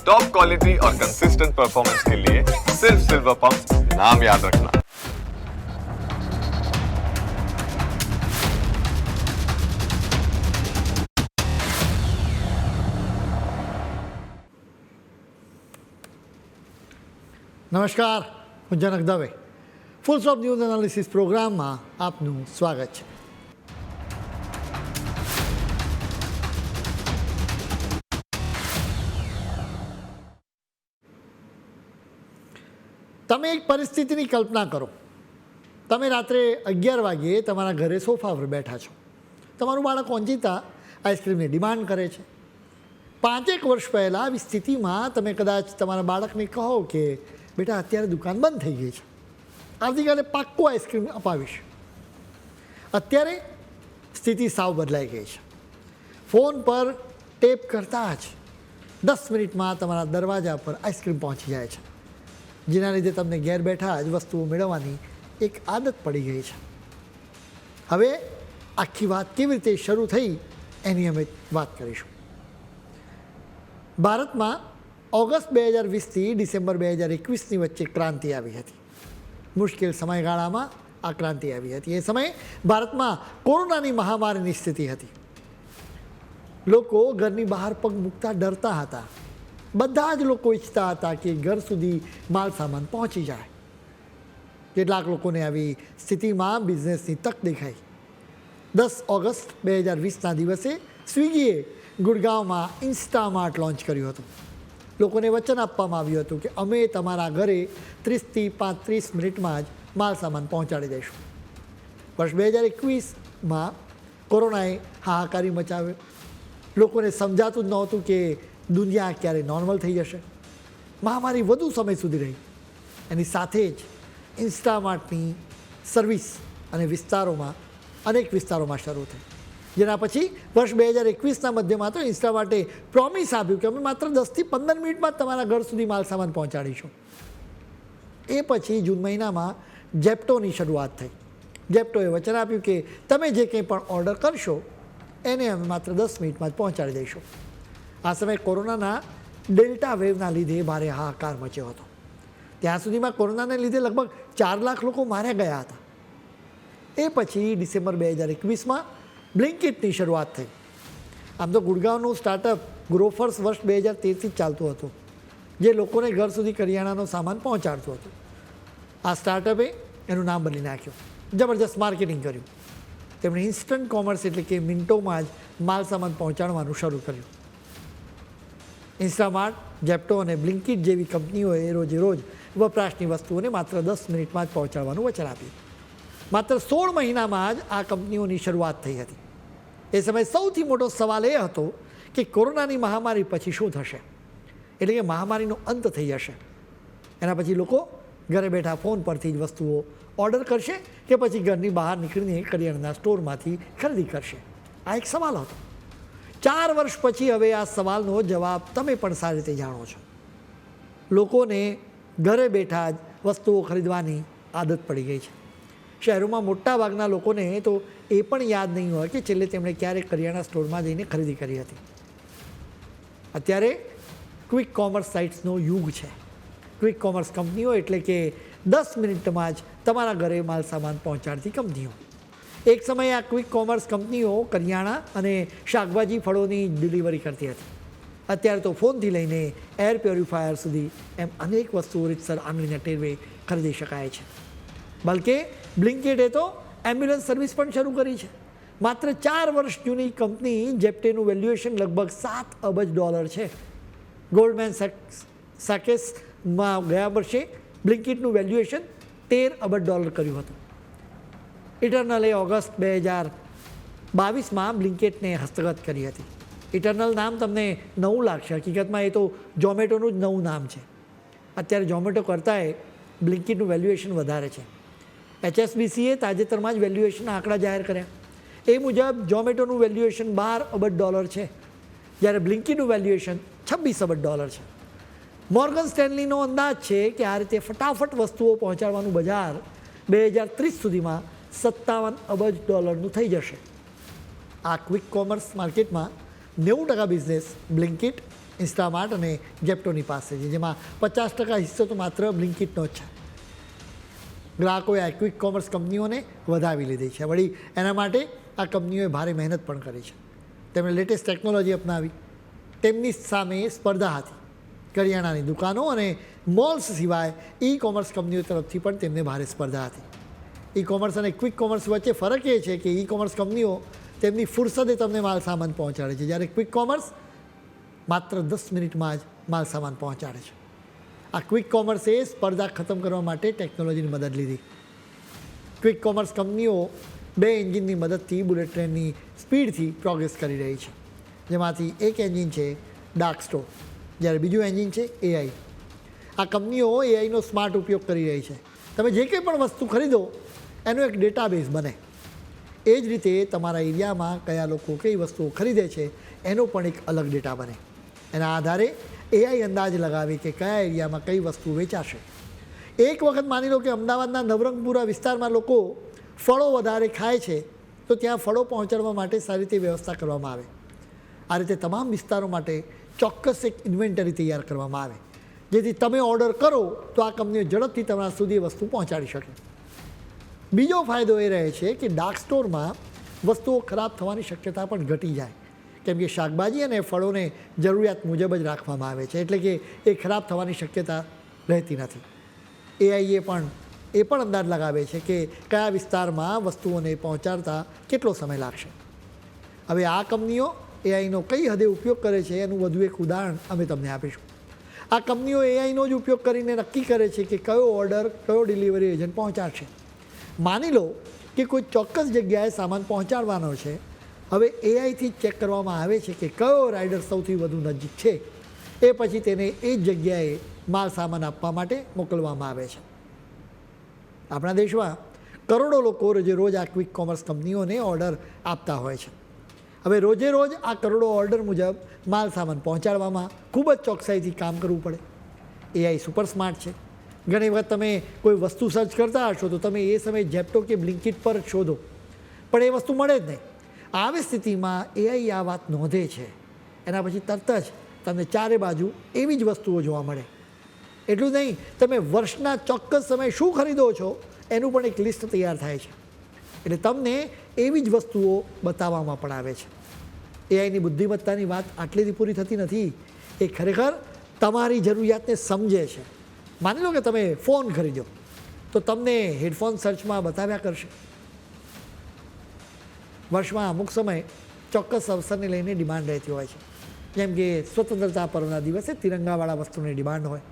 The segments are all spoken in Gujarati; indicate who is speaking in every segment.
Speaker 1: टॉप क्वालिटी और कंसिस्टेंट परफॉर्मेंस के लिए सिर्फ सिल्वर पंप नाम याद रखना।
Speaker 2: નમસ્કાર, હું Janak Dave. Full stop news analysis પ્રોગ્રામમાં આપનું સ્વાગત છે. તમે એક પરિસ્થિતિની કલ્પના કરો. તમે રાત્રે 11 વાગ્યે તમારા ઘરે સોફા પર બેઠા છો. તમારું બાળક ઓંચિતા આઈસ્ક્રીમની ડિમાન્ડ કરે છે. 5 વર્ષ પહેલાં આવી સ્થિતિમાં તમે કદાચ તમારા બાળકને કહો કે બેટા અત્યારે દુકાન બંધ થઈ ગઈ છે, આવતીકાલે પાક્કો આઈસ્ક્રીમ અપાવીશ. અત્યારે સ્થિતિ સાવ બદલાઈ ગઈ છે. ફોન પર ટેપ કરતાં જ 10 મિનિટમાં તમારા દરવાજા પર આઈસ્ક્રીમ પહોંચી જાય છે, જેના લીધે તમને ઘેર બેઠા જ વસ્તુઓ મેળવવાની એક આદત પડી ગઈ છે. હવે આખી વાત કેવી રીતે શરૂ થઈ એની અમે વાત કરીશું. ભારતમાં ઓગસ્ટ 2020થી ડિસેમ્બર 2021ની વચ્ચે ક્રાંતિ આવી હતી. મુશ્કેલ સમયગાળામાં આ ક્રાંતિ આવી હતી. એ સમયે ભારતમાં કોરોનાની મહામારીની સ્થિતિ હતી. લોકો ઘરની બહાર પગ મૂકતા ડરતા હતા. બધા જ લોકો ઈચ્છતા હતા કે ઘર સુધી માલ સામાન પહોંચી જાય. કેટલાક લોકોને આવી સ્થિતિમાં બિઝનેસની તક દેખાઈ. 10 ઓગસ્ટ 2020ના દિવસે સ્વિગીએ ગુડગાંવમાં ઇન્સ્ટામાર્ટ લોન્ચ કર્યું હતું. લોકોને વચન આપવામાં આવ્યું હતું કે અમે તમારા ઘરે 30થી 35 મિનિટમાં જ માલ સામાન પહોંચાડી દઈશું. વર્ષ 2021માં કોરોનાએ હાહાકારી મચાવ્યો. લોકોને સમજાતું જ નહોતું કે દુનિયા ક્યારે નોર્મલ થઈ જશે. મહામારી વધુ સમય સુધી રહી. એની સાથે જ ઇન્સ્ટામાર્ટની સર્વિસ અનેક વિસ્તારોમાં શરૂ થઈ. જેના પછી વર્ષ 2021ના મધ્યમાં તો ઇન્સ્ટામાર્ટે પ્રોમિસ આપ્યું કે અમે માત્ર 10થી 15 મિનિટમાં તમારા ઘર સુધી માલ સામાન પહોંચાડીશું. એ પછી જૂન મહિનામાં જેપ્ટોની શરૂઆત થઈ. જેપ્ટોએ વચન આપ્યું કે તમે જે કંઈ પણ ઓર્ડર કરશો એને અમે માત્ર 10 મિનિટમાં જ પહોંચાડી દઈશું. આ સમયે કોરોનાના ડેલ્ટા વેવના લીધે ભારે હાહાકાર મચ્યો હતો. ત્યાં સુધીમાં કોરોનાને લીધે લગભગ 4 લાખ લોકો માર્યા ગયા હતા. એ પછી ડિસેમ્બર 2021માં બ્લિંકિટની શરૂઆત થઈ. આમ તો ગુડગાંવનું સ્ટાર્ટઅપ ગ્રોફર્સ વર્ષ 2013થી જ ચાલતું હતું, જે લોકોને ઘર સુધી કરિયાણાનો સામાન પહોંચાડતું હતું. આ સ્ટાર્ટઅપે એનું નામ બદલી નાખ્યું, જબરજસ્ત માર્કેટિંગ કર્યું. તેમણે ઇન્સ્ટન્ટ કોમર્સ એટલે કે મિનિટોમાં જ માલ સામાન પહોંચાડવાનું શરૂ કર્યું. ઇન્સ્ટામાર્ટ, જેપ્ટો અને બ્લિંકિટ જેવી કંપનીઓએ રોજે રોજ વપરાશની વસ્તુઓને માત્ર 10 મિનિટમાં જ પહોંચાડવાનું વચન આપ્યું. માત્ર 16 મહિનામાં જ આ કંપનીઓની શરૂઆત થઈ હતી. એ સમયે સૌથી મોટો સવાલ એ હતો કે કોરોનાની મહામારી પછી શું થશે, એટલે કે મહામારીનો અંત થઈ જશે. એના પછી લોકો ઘરે બેઠા ફોન પરથી જ વસ્તુઓ ઓર્ડર કરશે કે પછી ઘરની બહાર નીકળીને કરિયાણાના સ્ટોરમાંથી ખરીદી કરશે. આ એક સવાલ હતો. 4 વર્ષ પછી હવે આ સવાલનો જવાબ તમે પણ સારી રીતે જાણો છો. લોકોને ઘરે બેઠા જ વસ્તુઓ ખરીદવાની આદત પડી ગઈ છે. શહેરોમાં મોટાભાગના લોકોને તો એ પણ યાદ નહીં હોય કે છેલ્લે તેમણે ક્યારેક કરિયાણા સ્ટોરમાં જઈને ખરીદી કરી હતી. અત્યારે ક્વિક કોમર્સ સાઇટ્સનો યુગ છે. ક્વિક કોમર્સ કંપનીઓ એટલે કે 10 મિનિટમાં જ તમારા ઘરે માલ સામાન પહોંચાડતી કંપનીઓ. એક સમયે આ ક્વિક કોમર્સ કંપનીઓ કરિયાણા અને શાકભાજી ફળોની ડિલિવરી કરતી હતી. અત્યારે તો ફોનથી લઈને એર પ્યોરિફાયર સુધી એમ અનેક વસ્તુઓ રીતસર આંગળીના ટેરવે ખરીદી શકાય છે. બલકે બ્લિંકિટે તો એમ્બ્યુલન્સ સર્વિસ પણ શરૂ કરી છે. માત્ર 4 વર્ષ જૂની કંપની જેપ્ટોનું વેલ્યુએશન લગભગ $7 અબજ છે. ગોલ્ડમેન સાકેસમાં ગયા વર્ષે બ્લિંકિટનું વેલ્યુએશન $13 અબજ કર્યું હતું. ઇટરનલે ઓગસ્ટ 2022માં બ્લિંકિટને હસ્તગત કરી હતી. ઇટરનલ નામ તમને નવું લાગશે, હકીકતમાં એ તો ઝોમેટોનું જ નવું નામ છે. અત્યારે ઝોમેટો કરતાંય બ્લિંકિટનું વેલ્યુએશન વધારે છે. HSBCએ તાજેતરમાં જ વેલ્યુએશનના આંકડા જાહેર કર્યા. એ મુજબ ઝોમેટોનું વેલ્યુએશન $12 અબજ છે, જ્યારે બ્લિંકિટનું વેલ્યુએશન $26 અબજ છે. મોર્ગન સ્ટેનલીનો અંદાજ છે કે આ રીતે ફટાફટ વસ્તુઓ પહોંચાડવાનું બજાર 2030 સુધીમાં $57 અબજ થઈ જશે. આ ક્વિક કોમર્સ માર્કેટમાં 90% બિઝનેસ બ્લિંકિટ, ઇન્સ્ટામાર્ટ અને જેપ્ટોની પાસે છે, જેમાં 50% હિસ્સો તો માત્ર બ્લિંકિટનો જ છે. ગ્રાહકોએ આ ક્વિક કોમર્સ કંપનીઓને વધાવી લીધી છે. વળી એના માટે આ કંપનીઓએ ભારે મહેનત પણ કરી છે. તેમણે લેટેસ્ટ ટેકનોલોજી અપનાવી. તેમની સામે સ્પર્ધા હતી. કરિયાણાની દુકાનો અને મોલ્સ સિવાય ઈ કોમર્સ કંપનીઓ તરફથી પણ તેમને ભારે સ્પર્ધા હતી. ઈ કોમર્સ અને ક્વિક કોમર્સ વચ્ચે ફરક એ છે કે ઈ કોમર્સ કંપનીઓ તેમની ફુરસદે તમને માલ સામાન પહોંચાડે છે, જ્યારે ક્વિક કોમર્સ માત્ર 10 મિનિટમાં જ માલ સામાન પહોંચાડે છે. આ ક્વિક કોમર્સે સ્પર્ધા ખતમ કરવા માટે ટેકનોલોજીની મદદ લીધી. ક્વિક કોમર્સ કંપનીઓ 2 એન્જિનની મદદથી બુલેટ ટ્રેનની સ્પીડથી પ્રોગ્રેસ કરી રહી છે, જેમાંથી એક એન્જિન છે ડાર્ક સ્ટોર, જ્યારે બીજું એન્જિન છે એઆઈ. આ કંપનીઓ એઆઈનો સ્માર્ટ ઉપયોગ કરી રહી છે. તમે જે કંઈ પણ વસ્તુ ખરીદો એનો એક ડેટાબેઝ બને. એ જ રીતે તમારા એરિયામાં કયા લોકો કઈ વસ્તુઓ ખરીદે છે એનો પણ એક અલગ ડેટા બને. એના આધારે એઆઈ અંદાજ લગાવે કે કયા એરિયામાં કઈ વસ્તુ વેચાશે. એક વખત માની લો કે અમદાવાદના નવરંગપુરા વિસ્તારમાં લોકો ફળો વધારે ખાય છે, તો ત્યાં ફળો પહોંચાડવા માટે સારી રીતે વ્યવસ્થા કરવામાં આવે. આ રીતે તમામ વિસ્તારો માટે ચોક્કસ એક ઇન્વેન્ટરી તૈયાર કરવામાં આવે, જેથી તમે ઓર્ડર કરો તો આ કંપનીઓ ઝડપથી તમારા સુધી વસ્તુ પહોંચાડી શકે. બીજો ફાયદો એ રહે છે કે ડાર્ક સ્ટોરમાં વસ્તુઓ ખરાબ થવાની શક્યતા પણ ઘટી જાય, કેમ કે શાકભાજી અને ફળોને જરૂરિયાત મુજબ જ રાખવામાં આવે છે, એટલે કે એ ખરાબ થવાની શક્યતા રહેતી નથી. એઆઈએ એ પણ અંદાજ લગાવે છે કે કયા વિસ્તારમાં વસ્તુઓને પહોંચાડતા કેટલો સમય લાગશે. હવે આ કંપનીઓ એઆઈનો કઈ હદે ઉપયોગ કરે છે એનું વધુ એક ઉદાહરણ અમે તમને આપીશું. આ કંપનીઓ એઆઈનો જ ઉપયોગ કરીને નક્કી કરે છે કે કયો ઓર્ડર કયો ડિલિવરી એજન્ટ પહોંચાડશે. માની લો કે કોઈ ચોક્કસ જગ્યાએ સામાન પહોંચાડવાનો છે. હવે એઆઈથી ચેક કરવામાં આવે છે કે કયો રાઇડર સૌથી વધુ નજીક છે. એ પછી તેને એ જ જગ્યાએ માલ સામાન આપવા માટે મોકલવામાં આવે છે. આપણા દેશમાં કરોડો લોકો રોજે રોજ આ ક્વિક કોમર્સ કંપનીઓને ઓર્ડર આપતા હોય છે. હવે રોજે રોજ આ કરોડો ઓર્ડર મુજબ માલ સામાન પહોંચાડવામાં ખૂબ જ ચોકસાઈથી કામ કરવું પડે. એઆઈ સુપર સ્માર્ટ છે. ઘણી વખત તમે કોઈ વસ્તુ સર્ચ કરતા હશો તો તમે એ સમયે જેપ્ટો કે બ્લિંકિટ પર શોધો, પણ એ વસ્તુ મળે જ નહીં. આવી સ્થિતિમાં એઆઈ આ વાત નોંધે છે. એના પછી તરત જ તમને ચારે બાજુ એવી જ વસ્તુઓ જોવા મળે. એટલું નહીં, તમે વર્ષના ચોક્કસ સમયે શું ખરીદો છો એનું પણ એક લિસ્ટ તૈયાર થાય છે. એટલે તમને એવી જ વસ્તુઓ બતાવવામાં પણ આવે છે. એઆઈની બુદ્ધિમત્તાની વાત આટલીથી પૂરી થતી નથી. એ ખરેખર તમારી જરૂરિયાતને સમજે છે. માની લો કે તમે ફોન ખરીદ્યો તો તમને હેડફોન સર્ચમાં બતાવ્યા કરશે. વર્ષમાં અમુક સમય ચોક્કસ અવસરને લઈને ડિમાન્ડ રહેતી હોય છે, જેમ કે સ્વતંત્રતા પર્વના દિવસે તિરંગાવાળા વસ્તુની ડિમાન્ડ હોય.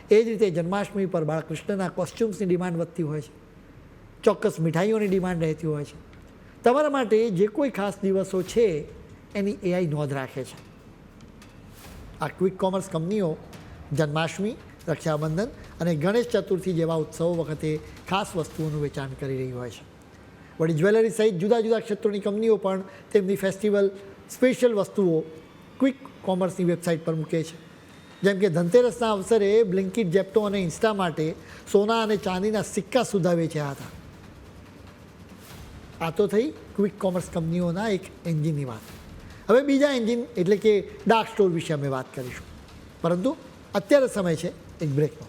Speaker 2: એ જ રીતે જન્માષ્ટમી પર બાળકૃષ્ણના કોસ્ચ્યુમ્સની ડિમાન્ડ વધતી હોય છે. ચોક્કસ મીઠાઈઓની ડિમાન્ડ રહેતી હોય છે. તમારા માટે જે કોઈ ખાસ દિવસો છે એની એઆઈ નોંધ રાખે છે. આ ક્વિક કોમર્સ કંપનીઓ જન્માષ્ટમી, રક્ષાબંધન અને ગણેશ ચતુર્થી જેવા ઉત્સવો વખતે ખાસ વસ્તુઓનું વેચાણ કરી રહી હોય છે. વળી જ્વેલરી સહિત જુદા જુદા ક્ષેત્રોની કંપનીઓ પણ તેમની ફેસ્ટિવલ સ્પેશિયલ વસ્તુઓ ક્વિક કોમર્સની વેબસાઇટ પર મૂકે છે. જેમ કે ધનતેરસના અવસરે બ્લિંકિટ, જેપ્ટો અને ઇન્સ્ટા માટે સોના અને ચાંદીના સિક્કા સુધા વેચ્યા હતા. આ તો થઈ ક્વિક કોમર્સ કંપનીઓના એક એન્જિનની વાત. હવે બીજા એન્જિન એટલે કે ડાર્ક સ્ટોર વિશે અમે વાત કરીશું, પરંતુ અત્યારે સમય છે એક બ્રેકનો.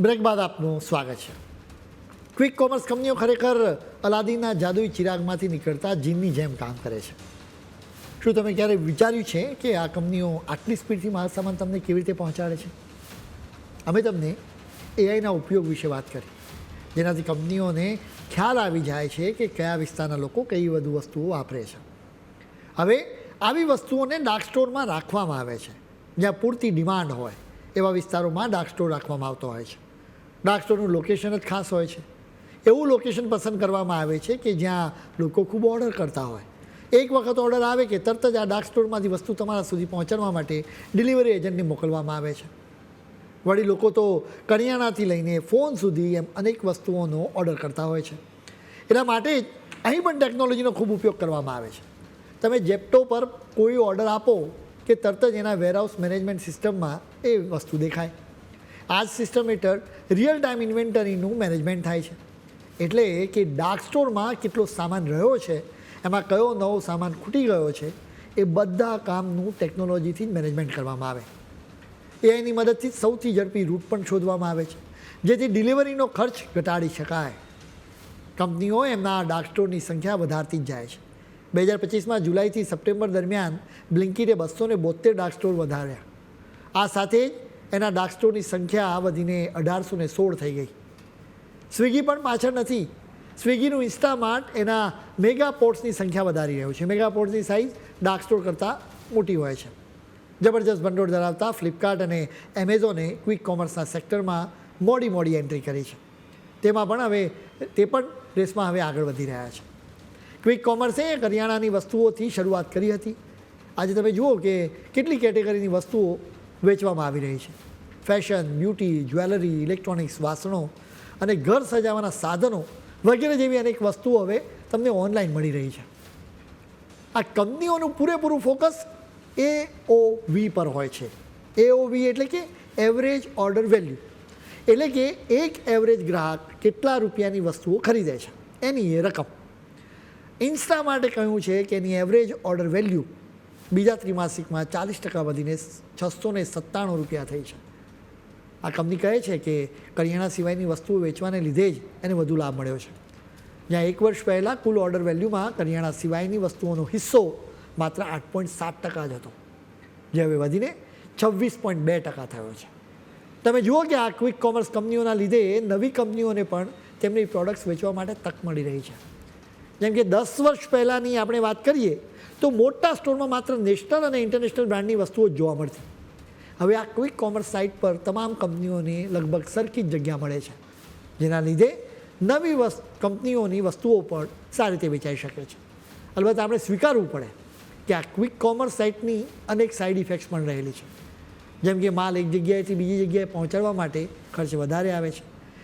Speaker 2: બ્રેક બાદ આપનું સ્વાગત છે. ક્વિક કોમર્સ કંપનીઓ ખરેખર અલાદીનના જાદુઈ ચિરાગમાંથી નીકળતા જીનની જેમ કામ કરે છે. શું તમે ક્યારે વિચાર્યું છે કે આ કંપનીઓ આટલી સ્પીડથી માલ સામાન તમને કેવી રીતે પહોંચાડે છે? અમે તમને એઆઈના ઉપયોગ વિશે વાત કરી, જેનાથી કંપનીઓને ખ્યાલ આવી જાય છે કે કયા વિસ્તારના લોકો કઈ વધુ વસ્તુઓ વાપરે છે. હવે આવી વસ્તુઓને ડાર્ક સ્ટોરમાં રાખવામાં આવે છે. જ્યાં પૂરતી ડિમાન્ડ હોય એવા વિસ્તારોમાં ડાર્ક સ્ટોર રાખવામાં આવતો હોય છે. ડાર્ક સ્ટોરનું લોકેશન જ ખાસ હોય છે. એવું લોકેશન પસંદ કરવામાં આવે છે કે જ્યાં લોકો ખૂબ ઓર્ડર કરતા હોય. એક વખત ઓર્ડર આવે કે તરત જ આ ડાર્ક સ્ટોરમાંથી વસ્તુ તમારા સુધી પહોંચાડવા માટે ડિલિવરી એજન્ટને મોકલવામાં આવે છે. વળી લોકો તો કરિયાણાથી લઈને ફોન સુધી એમ અનેક વસ્તુઓનો ઓર્ડર કરતા હોય છે. એટલા માટે જ અહીં પણ ટેકનોલોજીનો ખૂબ ઉપયોગ કરવામાં આવે છે. તમે જેપ્ટો પર કોઈ ઓર્ડર આપો કે તરત જ એના વેરહાઉસ મેનેજમેન્ટ સિસ્ટમમાં એ વસ્તુ દેખાય. આ જ સિસ્ટમ હેઠળ રિયલ ટાઈમ ઇન્વેન્ટરીનું મેનેજમેન્ટ થાય છે. એટલે કે ડાર્ક સ્ટોરમાં કેટલો સામાન રહ્યો છે, એમાં કયો નવો સામાન ખૂટી ગયો છે, એ બધા કામનું ટેકનોલોજીથી જ મેનેજમેન્ટ કરવામાં આવે. એઆઈની મદદથી સૌથી ઝડપી રૂટ પણ શોધવામાં આવે છે, જેથી ડિલિવરીનો ખર્ચ ઘટાડી શકાય. કંપનીઓ એમના ડાર્ક સ્ટોરની સંખ્યા વધારતી જ જાય છે. 2025માં જુલાઈથી સપ્ટેમ્બર દરમિયાન બ્લિંકિટે 272 ડાર્ક સ્ટોર વધાર્યા. આ સાથે જ એના ડાર્ક સ્ટોરની સંખ્યા વધીને 1816 થઈ ગઈ. સ્વિગી પણ પાછળ નથી. સ્વિગીનું ઇન્સ્ટામાર્ટ એના મેગા પોર્ટ્સની સંખ્યા વધારી રહ્યું છે. મેગા પોર્ટ્સની સાઇઝ ડાર્ક સ્ટોર કરતાં મોટી હોય છે. જબરજસ્ત ભંડોળ ધરાવતા ફ્લિપકાર્ટ અને એમેઝોને ક્વિક કોમર્સના સેક્ટરમાં મોડી એન્ટ્રી કરી છે. તેમાં પણ હવે તે પણ રેસમાં હવે આગળ વધી રહ્યા છે. ક્વિક કોમર્સે કરિયાણાની વસ્તુઓથી શરૂઆત કરી હતી. આજે તમે જુઓ કે કેટલી કેટેગરીની વસ્તુઓ વેચવામાં આવી રહી છે. ફેશન, બ્યુટી, જ્વેલરી, ઇલેક્ટ્રોનિક્સ, વાસણો અને ઘર સજાવવાના સાધનો વગેરે જેવી અનેક વસ્તુઓ હવે તમને ઓનલાઈન મળી રહી છે. આ કંપનીઓનું પૂરેપૂરું ફોકસ AOV પર હોય છે. AOV એટલે કે એવરેજ ઓર્ડર વેલ્યુ, એટલે કે એક એવરેજ ગ્રાહક કેટલા રૂપિયાની વસ્તુઓ ખરીદે છે એની એ રકમ. ઇન્સ્ટામાર્ટે કહ્યું છે કે એની એવરેજ ઓર્ડર વેલ્યુ બીજા ત્રિમાસિકમાં 40% વધીને 697 રૂપિયા થઈ છે. આ કંપની કહે છે કે કરિયાણા સિવાયની વસ્તુઓ વેચવાને લીધે જ એને વધુ લાભ મળ્યો છે. જ્યાં 1 વર્ષ પહેલાં કુલ ઓર્ડર વેલ્યુમાં કરિયાણા સિવાયની વસ્તુઓનો હિસ્સો માત્ર 8.7% જ હતો, જે હવે વધીને 26.2% થયો છે. તમે જુઓ કે આ ક્વિક કોમર્સ કંપનીઓના લીધે નવી કંપનીઓને પણ તેમની પ્રોડક્ટ્સ વેચવા માટે તક મળી રહી છે. જેમ કે 10 વર્ષ પહેલાંની આપણે વાત કરીએ તો મોટા સ્ટોરમાં માત્ર નેશનલ અને ઇન્ટરનેશનલ બ્રાન્ડની વસ્તુઓ જ જોવા મળતી. હવે આ ક્વિક કોમર્સ સાઇટ પર તમામ કંપનીઓને લગભગ સરખી જ જગ્યા મળે છે, જેના લીધે નવી કંપનીઓની વસ્તુઓ પણ સારી રીતે વેચાઈ શકે છે. અલબત્ત આપણે સ્વીકારવું પડે કે આ ક્વિક કોમર્સ સાઇટની અનેક સાઇડ ઇફેક્ટ્સ પણ રહેલી છે. જેમ કે માલ એક જગ્યાએથી બીજી જગ્યાએ પહોંચાડવા માટે ખર્ચ વધારે આવે છે.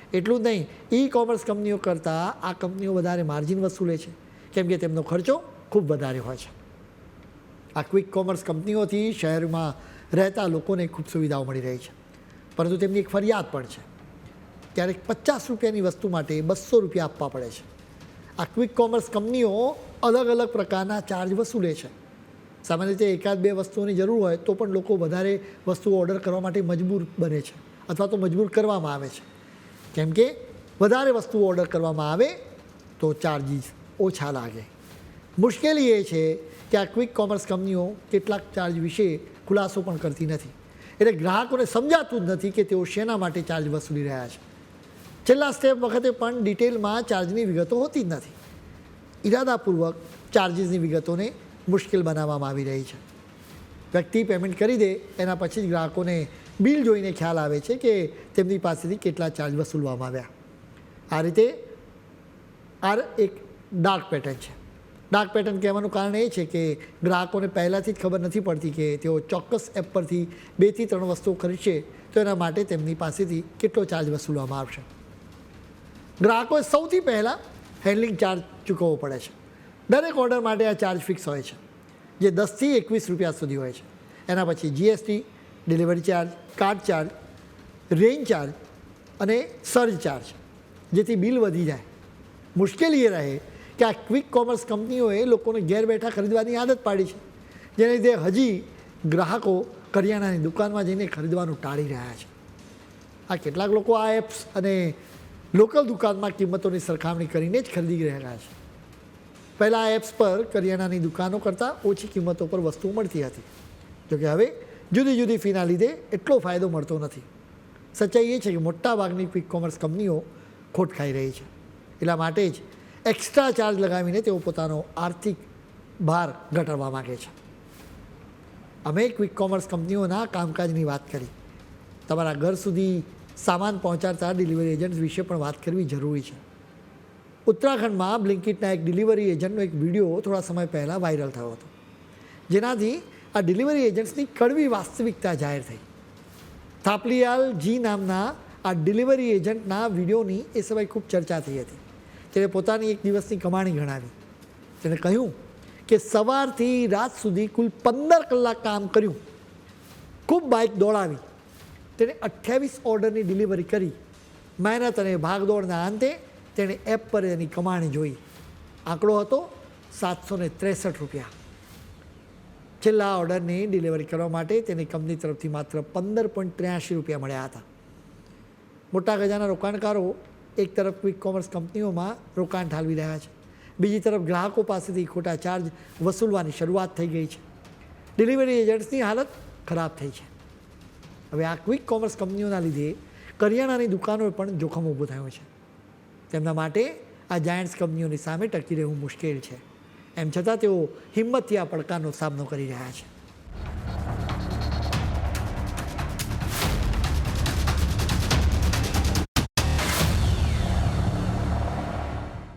Speaker 2: એટલું જ નહીં, ઈ કોમર્સ કંપનીઓ કરતાં આ કંપનીઓ વધારે માર્જિન વસૂલે છે, કેમ કે તેમનો ખર્ચો ખૂબ વધારે હોય છે. આ ક્વિક કોમર્સ કંપનીઓથી શહેરમાં રહેતા લોકોને ખૂબ સુવિધાઓ મળી રહી છે, પરંતુ તેમની એક ફરિયાદ પણ છે. ક્યારેક 50 રૂપિયાની વસ્તુ માટે 200 રૂપિયા આપવા પડે છે. આ ક્વિક કોમર્સ કંપનીઓ અલગ અલગ પ્રકારના ચાર્જ વસૂલે છે. સામાન્ય રીતે 1-2 વસ્તુઓની જરૂર હોય તો પણ લોકો વધારે વસ્તુઓ ઓર્ડર કરવા માટે મજબૂર બને છે, અથવા તો મજબૂર કરવામાં આવે છે. કેમ કે વધારે વસ્તુઓ ઓર્ડર કરવામાં આવે તો ચાર્જીસ ઓછા લાગે. મુશ્કેલી એ છે કે આ ક્વિક કોમર્સ કંપનીઓ કેટલાક ચાર્જ વિશે ખુલાસો પણ કરતી નથી. એટલે ગ્રાહકોને સમજાતું જ નથી કે તેઓ શેના માટે ચાર્જ વસૂલી રહ્યા છે. છેલ્લા સ્ટેપ વખતે પણ ડિટેલમાં ચાર્જની વિગતો હોતી જ નથી. ઇરાદાપૂર્વક ચાર્જીસની વિગતોને મુશ્કેલ બનાવવામાં આવી રહી છે. વ્યક્તિ પેમેન્ટ કરી દે એના પછી જ ગ્રાહકોને બિલ જોઈને ખ્યાલ આવે છે કે તેમની પાસેથી કેટલા ચાર્જ વસૂલવામાં આવ્યા. આ રીતે આ એક ડાર્ક પેટર્ન છે. ડાર્ક પેટર્ન કહેવાનું કારણ એ છે કે ગ્રાહકોને પહેલાંથી જ ખબર નથી પડતી કે તેઓ ચોક્કસ એપ પરથી 2 થી 3 વસ્તુઓ ખરીદશે તો એના માટે તેમની પાસેથી કેટલો ચાર્જ વસૂલવામાં આવશે. ગ્રાહકોએ સૌથી પહેલાં હેન્ડલિંગ ચાર્જ ચૂકવવો પડે છે. દરેક ઓર્ડર માટે આ ચાર્જ ફિક્સ હોય છે, જે 10 થી 21 રૂપિયા સુધી હોય છે. એના પછી GST, delivery charge, card charge, range charge અને સર્જ ચાર્જ, જેથી બિલ વધી જાય. મુશ્કેલી એ રહે કે આ ક્વિક કોમર્સ કંપનીઓએ લોકોને ઘેર બેઠા ખરીદવાની આદત પાડી છે, જેને લીધે હજી ગ્રાહકો કરિયાણાની દુકાનમાં જઈને ખરીદવાનું ટાળી રહ્યા છે. આ કેટલાક લોકો આ એપ્સ અને લોકલ દુકાનમાં કિંમતોની સરખામણી કરીને જ ખરીદી રહ્યા છે. પહેલાં આ એપ્સ પર કરિયાણાની દુકાનો કરતાં ઓછી કિંમતો પર વસ્તુઓ મળતી હતી, જોકે હવે જુદી જુદી ફીના લીધે એટલો ફાયદો મળતો નથી. સચ્ચાઈ એ છે કે મોટાભાગની ક્વિક કોમર્સ કંપનીઓ ખોટ ખાઈ રહી છે. એટલા માટે જ એક્સ્ટ્રા ચાર્જ લગાવીને તેઓ પોતાનો આર્થિક ભાર ઘટાડવા માગે છે. અમે ક્વિક કોમર્સ કંપનીઓના કામકાજની વાત કરી. તમારા ઘર સુધી સામાન પહોંચાડતા ડિલિવરી એજન્ટ્સ વિશે પણ વાત કરવી જરૂરી છે. ઉત્તરાખંડમાં બ્લિંકિટના એક ડિલિવરી એજન્ટનો એક વિડીયો થોડા સમય પહેલાં વાયરલ થયો હતો, જેનાથી આ ડિલિવરી એજન્ટ્સની કડવી વાસ્તવિકતા જાહેર થઈ. થાપલિયાલ જી નામના આ ડિલિવરી એજન્ટના વિડીયોની એ સમયે ખૂબ ચર્ચા થઈ હતી. તેણે પોતાની એક દિવસની કમાણી ગણાવી. તેણે કહ્યું કે સવારથી રાત સુધી કુલ 15 કલાક કામ કર્યું, ખૂબ બાઇક દોડાવી, તેણે 28 ઓર્ડરની ડિલિવરી કરી. મહેનત અને ભાગદોડના અંતે તેણે એપ પર એની કમાણી જોઈ. આંકડો હતો 763 રૂપિયા. છેલ્લા ઓર્ડરની ડિલિવરી કરવા માટે તેની કંપની તરફથી માત્ર 15.83 રૂપિયા મળ્યા હતા. મોટા ગજાના રોકાણકારો એક તરફ ક્વિક કોમર્સ કંપનીઓમાં રોકાણ ઠાલવી રહ્યા છે, બીજી તરફ ગ્રાહકો પાસેથી ખોટા ચાર્જ વસૂલવાની શરૂઆત થઈ ગઈ છે. ડિલિવરી એજન્ટ્સની હાલત ખરાબ થઈ છે. હવે આ ક્વિક કોમર્સ કંપનીઓના લીધે કરિયાણાની દુકાનોએ પણ જોખમ ઊભું થયું છે. તેમના માટે આ જાયન્ટ્સ કંપનીઓની સામે ટકી રહેવું મુશ્કેલ છે. એમ છતાં તેઓ હિંમતથી આ પડકારનો સામનો કરી રહ્યા છે.